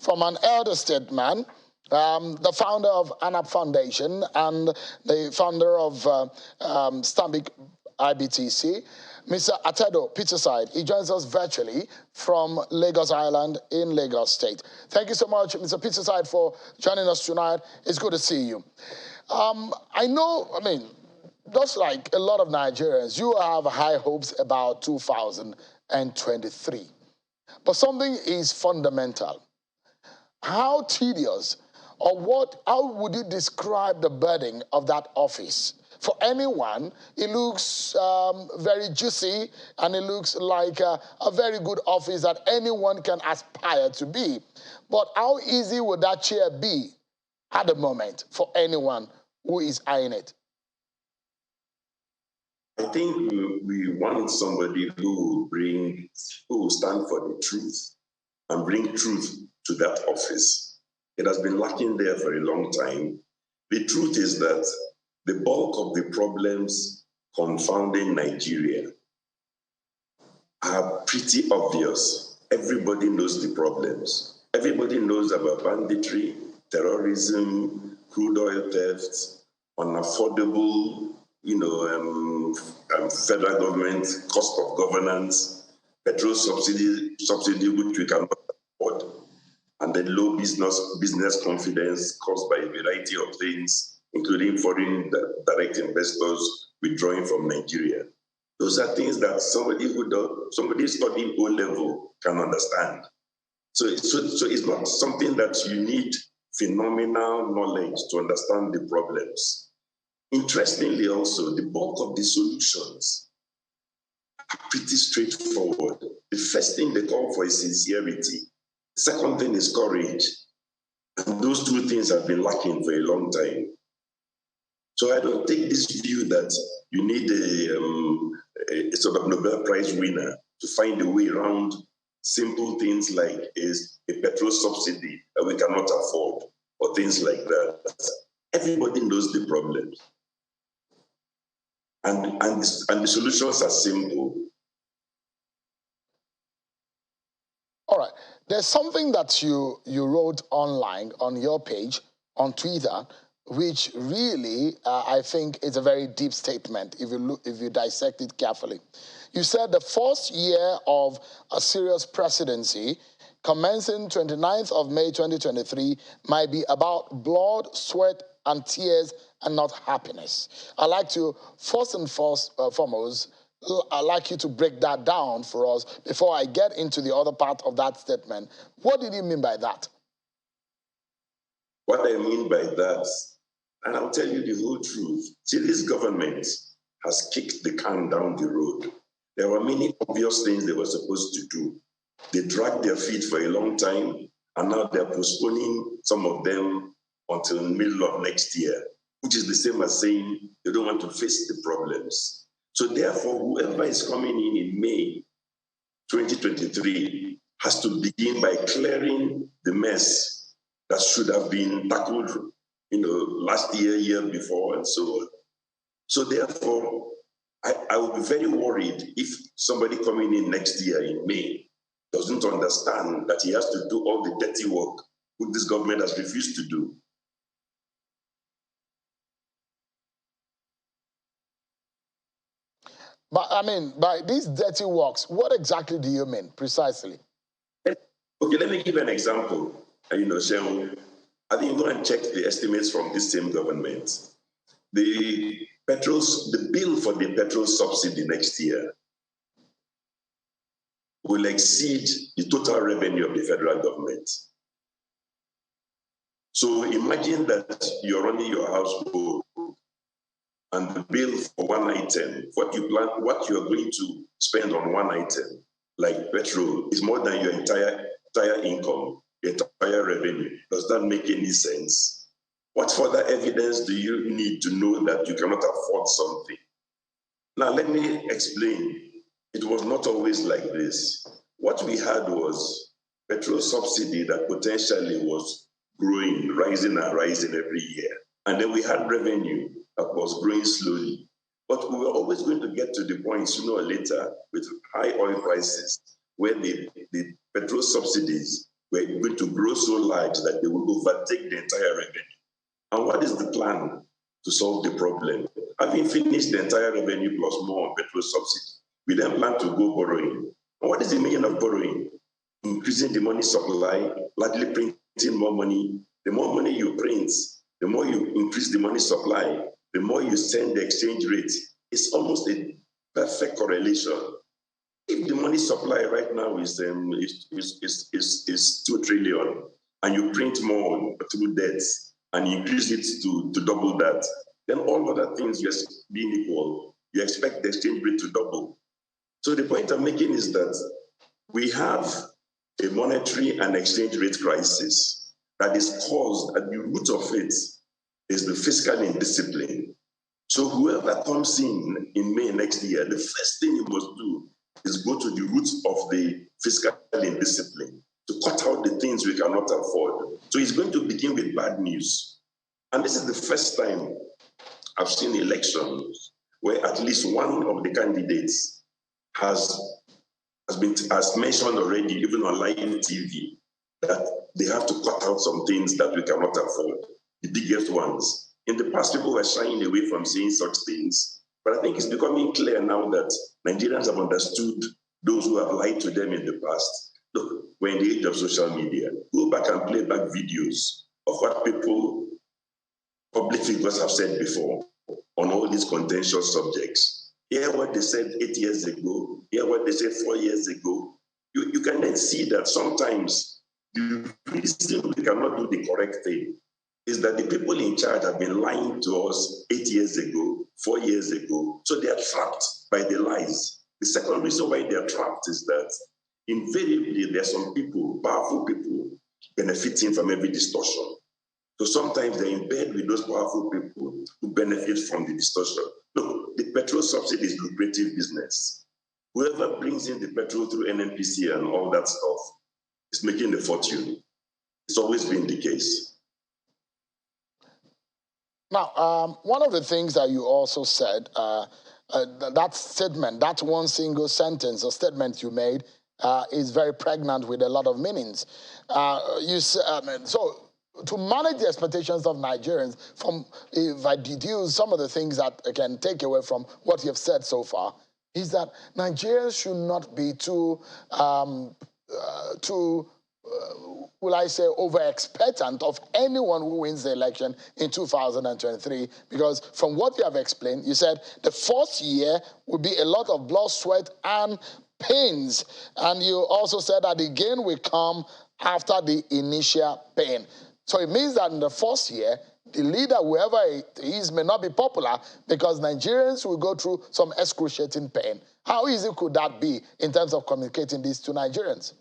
from an elder statesman, the founder of ANAP Foundation and the founder of Stanbic IBTC, Mr. Atedo, Peterside. He joins us virtually from Lagos Island in Lagos State. Thank you so much, Mr. Peterside, for joining us tonight. It's good to see you. I know, just like a lot of Nigerians, you have high hopes about 2023. But something is fundamental. How tedious or how would you describe the burden of that office? For anyone, it looks very juicy and it looks like a very good office that anyone can aspire to be. But how easy would that chair be at the moment for anyone who is eyeing it? I think we want somebody who will stand for the truth and bring truth to that office. It has been lacking there for a long time. The truth is that the bulk of the problems confounding Nigeria are pretty obvious. Everybody knows the problems. Everybody knows about banditry, terrorism, crude oil theft, unaffordable, federal government, cost of governance, petrol subsidy which we cannot afford, and the low business confidence caused by a variety of things, including foreign direct investors withdrawing from Nigeria. Those are things that somebody studying O-level can understand. So it's not something that you need phenomenal knowledge to understand the problems. Interestingly also, the bulk of the solutions are pretty straightforward. The first thing they call for is sincerity. The second thing is courage. And those two things have been lacking for a long time. So I don't take this view that you need a sort of Nobel Prize winner to find a way around simple things like a petrol subsidy that we cannot afford or things like that. Everybody knows the problems. And the solutions are simple. All right. There's something that you wrote online on your page on Twitter, which really I think is a very deep statement if you dissect it carefully. You said the first year of a serious presidency, commencing 29th of May 2023, might be about blood, sweat, and tears and not happiness. I'd like to, foremost, I'd like you to break that down for us before I get into the other part of that statement. What did you mean by that? What I mean by that, and I'll tell you the whole truth, see, this government has kicked the can down the road. There were many obvious things they were supposed to do. They dragged their feet for a long time, and now they're postponing some of them until the middle of next year, which is the same as saying they don't want to face the problems. So therefore, whoever is coming in May 2023 has to begin by clearing the mess that should have been tackled, last year before, and so on. So therefore, I will be very worried if somebody coming in next year in May doesn't understand that he has to do all the dirty work which this government has refused to do. But by these dirty works, what exactly do you mean precisely? Okay, let me give an example. Shehu, I think you go and check the estimates from this same government. The bill for the petrol subsidy next year will exceed the total revenue of the federal government. So imagine that you're running your household and the bill for one item, what you're going to spend on one item, like petrol, is more than your entire income, your entire revenue. Does that make any sense? What further evidence do you need to know that you cannot afford something? Now, let me explain. It was not always like this. What we had was petrol subsidy that potentially was growing, rising and rising every year. And then we had revenue that was growing slowly. But we were always going to get to the point sooner or later with high oil prices where the petrol subsidies were going to grow so large that they will overtake the entire revenue. And what is the plan to solve the problem? Having finished the entire revenue plus more on petrol subsidy, we then plan to go borrowing. And what is the meaning of borrowing? Increasing the money supply, largely printing more money. The more money you print, the more you increase the money supply, the more you send the exchange rate. It's almost a perfect correlation. If the money supply right now is 2 trillion, and you print more through debts, and you increase it to double that, then all other things just being equal, you expect the exchange rate to double. So the point I'm making is that we have a monetary and exchange rate crisis that is caused, at the root of it is the fiscal indiscipline. So whoever comes in May next year, the first thing he must do is go to the roots of the fiscal indiscipline to cut out the things we cannot afford. So he's going to begin with bad news. And this is the first time I've seen elections where at least one of the candidates has mentioned already, even on live TV, that they have to cut out some things that we cannot afford, the biggest ones. In the past, people were shying away from saying such things, but I think it's becoming clear now that Nigerians have understood those who have lied to them in the past. Look, we're in the age of social media. Go back and play back videos of what public figures have said before on all these contentious subjects. Hear what they said 8 years ago, hear what they said 4 years ago. You can then see that sometimes the reason we cannot do the correct thing is that the people in charge have been lying to us 8 years ago, 4 years ago, so they are trapped by the lies. The second reason why they are trapped is that invariably there are some people, powerful people, benefiting from every distortion. So sometimes they're in bed with those powerful people who benefit from the distortion. Look, the petrol subsidy is lucrative business. Whoever brings in the petrol through NNPC and all that stuff is making a fortune. It's always been the case. Now, one of the things that you also said, that statement, that one single sentence or statement you made is very pregnant with a lot of meanings. So to manage the expectations of Nigerians, if I deduce some of the things that I can take away from what you've said so far, is that Nigerians should not be will I say, over-expectant of anyone who wins the election in 2023, because from what you have explained, you said the first year will be a lot of blood, sweat, and pains. And you also said that the gain will come after the initial pain. So it means that in the first year, the leader, whoever it is, may not be popular because Nigerians will go through some excruciating pain. How easy could that be in terms of communicating this to Nigerians?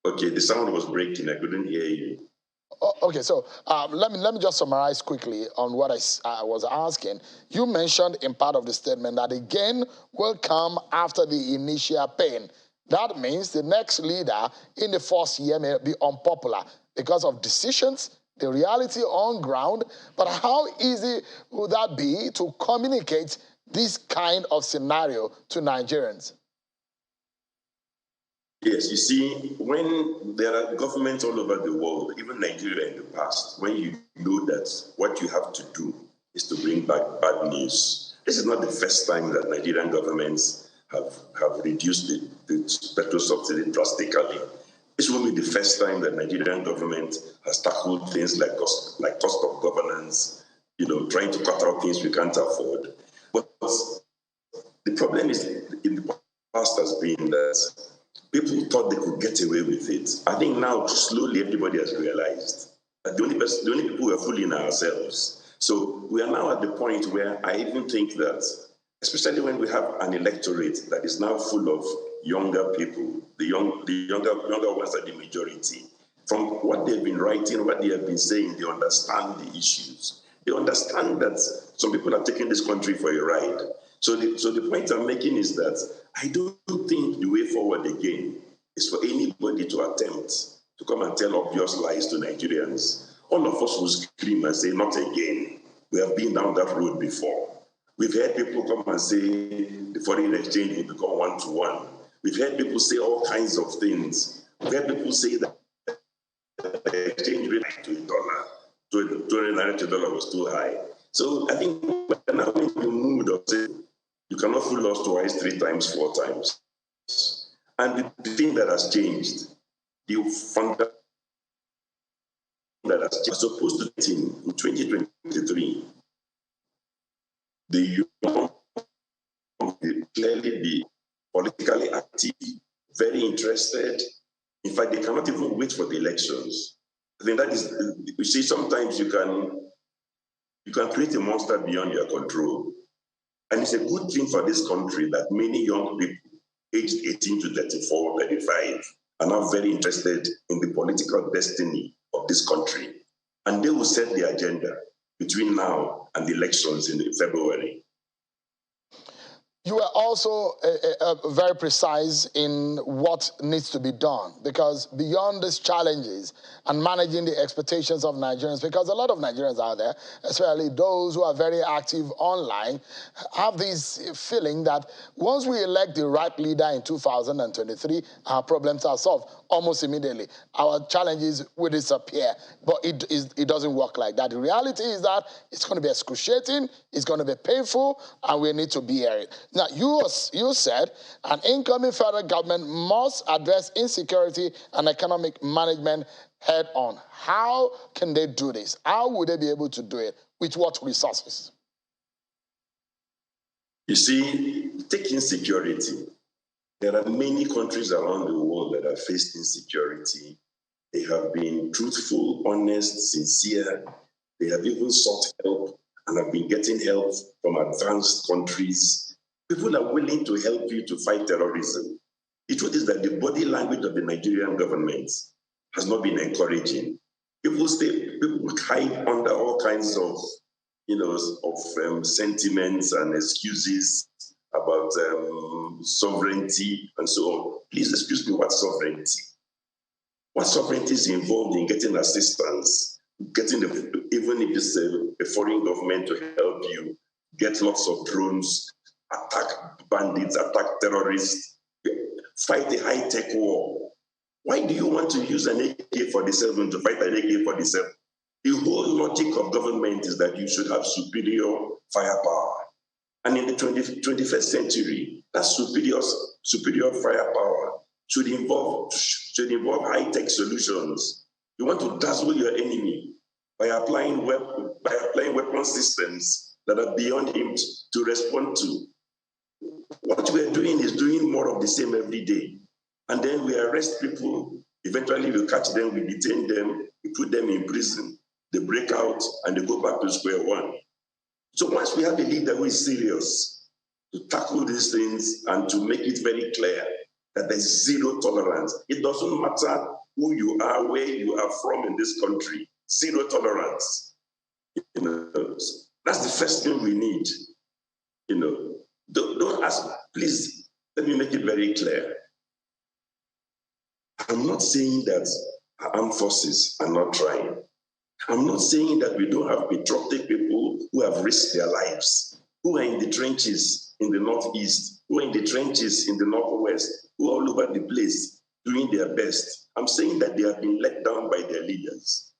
Okay, the sound was breaking. I couldn't hear you. Okay, so let me just summarize quickly on what I was asking. You mentioned in part of the statement that the gain will come after the initial pain. That means the next leader in the first year may be unpopular because of decisions, the reality on ground. But how easy would that be to communicate this kind of scenario to Nigerians? Yes, you see, when there are governments all over the world, even Nigeria in the past, when you know that what you have to do is to bring back bad news. This is not the first time that Nigerian governments have reduced the petrol subsidy drastically. This won't be the first time that Nigerian government has tackled things like cost of governance, trying to cut out things we can't afford. But the problem is, in the past has been that people thought they could get away with it. I think now, slowly, everybody has realized that the only people who are fooling ourselves. So we are now at the point where I even think that, especially when we have an electorate that is now full of younger people, the younger ones are the majority. From what they've been writing, what they have been saying, they understand the issues. They understand that some people are taking this country for a ride. So the point I'm making is that I don't think the way forward again is for anybody to attempt to come and tell obvious lies to Nigerians. All of us will scream and say, not again. We have been down that road before. We've heard people come and say the foreign exchange will become 1-to-1. We've heard people say all kinds of things. We've heard people say that the exchange rate to a dollar, to a dollar was too high. So I think we're now in the mood of saying you cannot fool us twice, 3 times, 4 times. And the thing that has changed, the fundamental that has changed, as opposed to in 2023, the young will clearly be politically active, very interested. In fact, they cannot even wait for the elections. I think that is, you see, sometimes you can create a monster beyond your control. And it's a good thing for this country that many young people aged 18 to 34, 35 are now very interested in the political destiny of this country. And they will set the agenda between now and the elections in February. You were also very precise in what needs to be done, because beyond these challenges and managing the expectations of Nigerians, because a lot of Nigerians out there, especially those who are very active online, have this feeling that once we elect the right leader in 2023, our problems are solved almost immediately. Our challenges will disappear, but it doesn't work like that. The reality is that it's going to be excruciating, it's going to be painful, and we need to bear it. Now, you said an incoming federal government must address insecurity and economic management head on. How can they do this? How would they be able to do it? With what resources? You see, take insecurity. There are many countries around the world that have faced insecurity. They have been truthful, honest, sincere. They have even sought help and have been getting help from advanced countries. People are willing to help you to fight terrorism. The truth is that the body language of the Nigerian government has not been encouraging. People hide under all kinds of, sentiments and excuses about sovereignty and so on. Please excuse me, what sovereignty? What sovereignty is involved in getting assistance, even if it's a foreign government to help you, get lots of drones, attack bandits, attack terrorists, fight a high-tech war. Why do you want to use an AK-47 to fight an AK-47? The whole logic of government is that you should have superior firepower. And in the 21st century, that superior firepower should involve high-tech solutions. You want to dazzle your enemy by applying weapon systems that are beyond him to respond to. What we're doing is doing more of the same every day. And then we arrest people. Eventually we catch them, we detain them, we put them in prison. They break out and they go back to square one. So once we have a leader who is serious to tackle these things and to make it very clear that there's zero tolerance, it doesn't matter who you are, where you are from in this country, zero tolerance. That's the first thing we need. Don't ask, please, let me make it very clear. I'm not saying that our armed forces are not trying. I'm not saying that we don't have patriotic people who have risked their lives, who are in the trenches in the Northeast, who are in the trenches in the Northwest, who are all over the place doing their best. I'm saying that they have been let down by their leaders.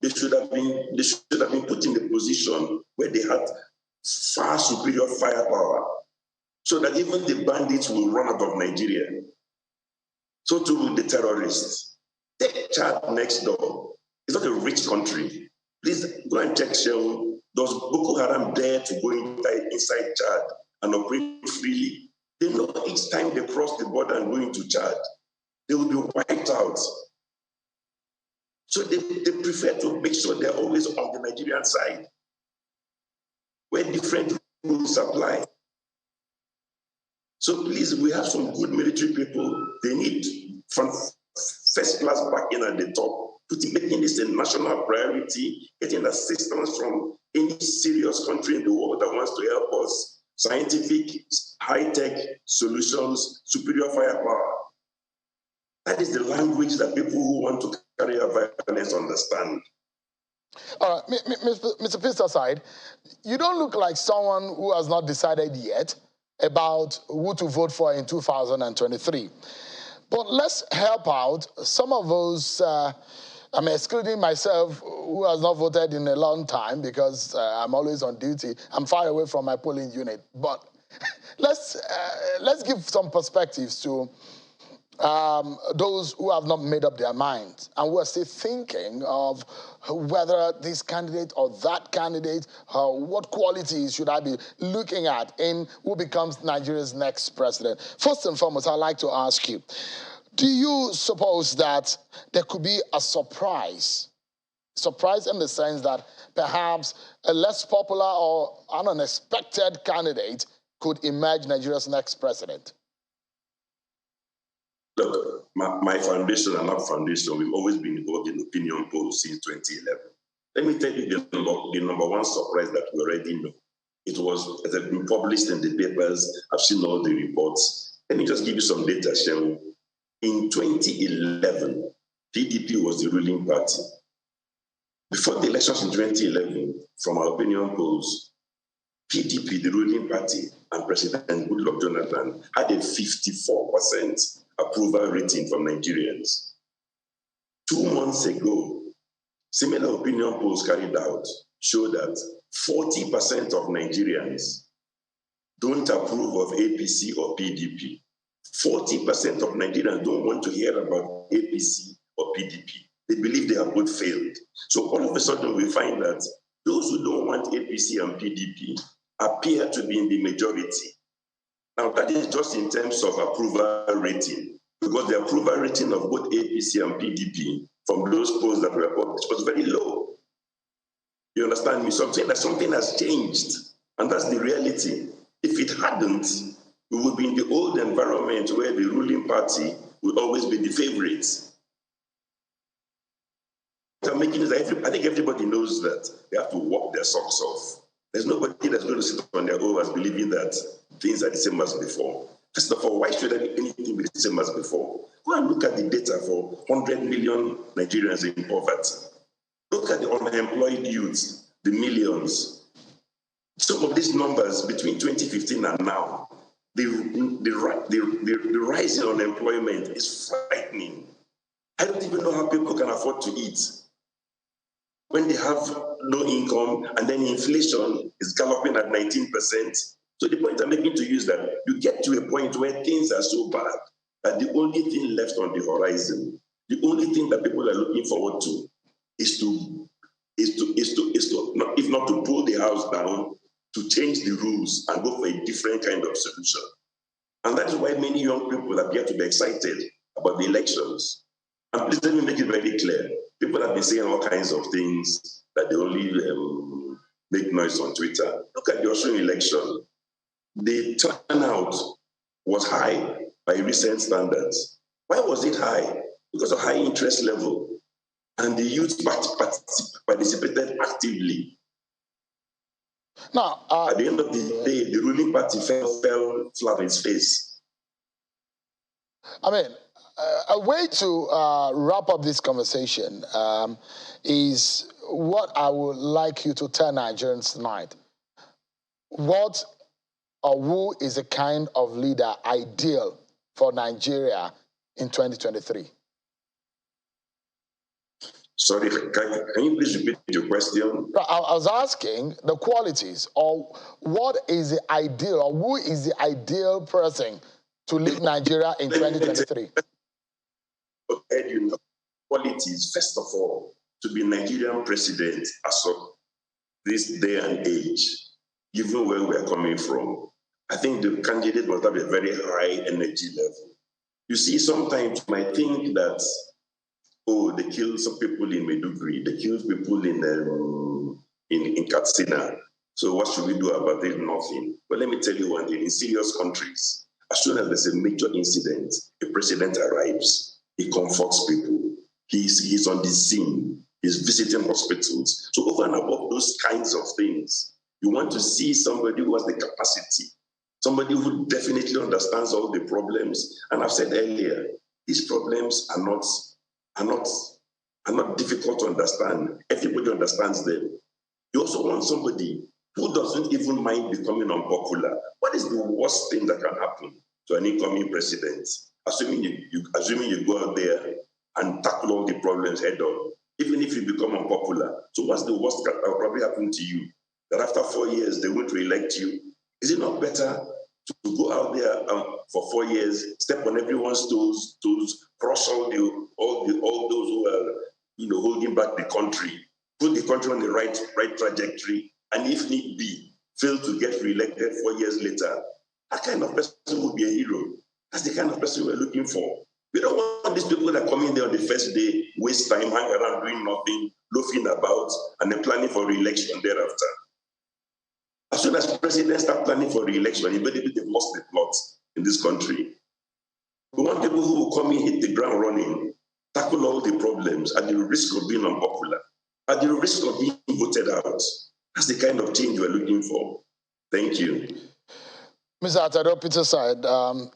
They should have been put in a position where they had far superior firepower, so that even the bandits will run out of Nigeria. So too will the terrorists. Take Chad next door. It's not a rich country. Please go and check Shell. Does Boko Haram dare to go inside Chad and operate freely? They know each time they cross the border and go into Chad, they will be wiped out. So they prefer to make sure they're always on the Nigerian side, where different rules apply. So please, we have some good military people. They need first class backing at the top, making this a national priority, getting assistance from any serious country in the world that wants to help us. Scientific, high-tech solutions, superior firepower. That is the language that people who want to carry out violence understand. All right, Mr. Peterside, you don't look like someone who has not decided yet about who to vote for in 2023. But let's help out some of those, I'm excluding myself, who has not voted in a long time because I'm always on duty. I'm far away from my polling unit. But let's give some perspectives to those who have not made up their minds and who are still thinking of whether this candidate or that candidate, what qualities should I be looking at in who becomes Nigeria's next president. First and foremost, I'd like to ask you, do you suppose that there could be a surprise in the sense that perhaps a less popular or an unexpected candidate could emerge Nigeria's next president? Look, my foundation and our foundation, we've always been involved in opinion polls since 2011. Let me tell you the number one surprise that we already know. It has been published in the papers. I've seen all the reports. Let me just give you some data, Shem. In 2011, PDP was the ruling party. Before the elections in 2011, from our opinion polls, PDP, the ruling party, and President Goodluck Jonathan had a 54% approval rating from Nigerians. 2 months ago, similar opinion polls carried out show that 40% of Nigerians don't approve of APC or PDP. 40% of Nigerians don't want to hear about APC or PDP. They believe they have both failed. So all of a sudden we find that those who don't want APC and PDP appear to be in the majority. Now that is just in terms of approval rating, because the approval rating of both APC and PDP from those polls that were published was very low. You understand me? Something has changed, and that's the reality. If it hadn't, we would be in the old environment where the ruling party would always be the favorites. What I'm making is I think everybody knows that they have to walk their socks off. There's nobody that's going to sit on their own as believing that things are the same as before. First of all, why should anything be the same as before? Go and look at the data for 100 million Nigerians in poverty. Look at the unemployed youth, the millions. Some of these numbers between 2015 and now, the rise in unemployment is frightening. I don't even know how people can afford to eat when they have low income and then inflation is galloping at 19%. So the point I'm making to you is that you get to a point where things are so bad that the only thing left on the horizon, the only thing that people are looking forward to is to if not to pull the house down, to change the rules and go for a different kind of solution. And that is why many young people appear to be excited about the elections. And please let me make it very clear. People have been saying all kinds of things that they only make noise on Twitter. Look at the Osun election. The turnout was high by recent standards. Why was it high? Because of high interest level. And the youth participated actively. Now, at the end of the day, the ruling party fell flat on its face. I mean, a way to wrap up this conversation is what I would like you to tell Nigerians tonight. What or who is the kind of leader ideal for Nigeria in 2023? Sorry, can you please repeat your question? I was asking the qualities, or what is the ideal, or who is the ideal person to lead Nigeria in 2023? Okay, you know, qualities, first of all, to be Nigerian president as of this day and age, given where we are coming from, I think the candidate must have a very high energy level. You see, sometimes you might think that, oh, they killed some people in Maiduguri, they killed people in Katsina. So what should we do about it? Nothing. But let me tell you one thing, in serious countries, as soon as there's a major incident, a president arrives, he comforts people, he's on the scene, he's visiting hospitals. So over and above those kinds of things, you want to see somebody who has the capacity, somebody who definitely understands all the problems. And I've said earlier, these problems are not are not difficult to understand. Everybody understands them. You also want somebody who doesn't even mind becoming unpopular. What is the worst thing that can happen to an incoming president? Assuming you go out there and tackle all the problems head on, even if you become unpopular. So what's the worst that will probably happen to you? That after 4 years, they won't re-elect you? Is it not better to go out there for 4 years, step on everyone's toes, cross all those who are holding back the country, put the country on the right trajectory, and if need be, fail to get re-elected 4 years later? That kind of person would be a hero. That's the kind of person we're looking for. We don't want these people that come in there on the first day, waste time, hang around doing nothing, loafing about, and then planning for re-election thereafter. As soon as presidents start planning for re-election, immediately they've lost the plot in this country. We want people who will come in, hit the ground running, tackle all the problems at the risk of being unpopular, at the risk of being voted out. That's the kind of change we're looking for. Thank you. Mr. Atedo, Peterside,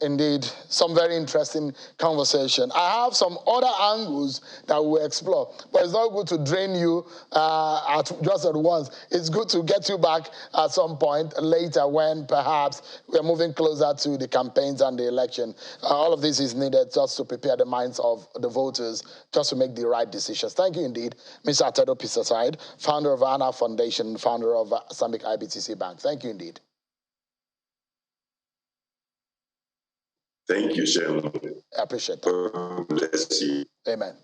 indeed, some very interesting conversation. I have some other angles that we'll explore, but it's not good to drain you just at once. It's good to get you back at some point later when perhaps we're moving closer to the campaigns and the election. All of this is needed just to prepare the minds of the voters, just to make the right decisions. Thank you indeed, Mr. Atedo Peterside, founder of ANA Foundation, founder of Stanbic IBTC Bank. Thank you indeed. Thank you, Shem. I appreciate that. God bless you. Amen.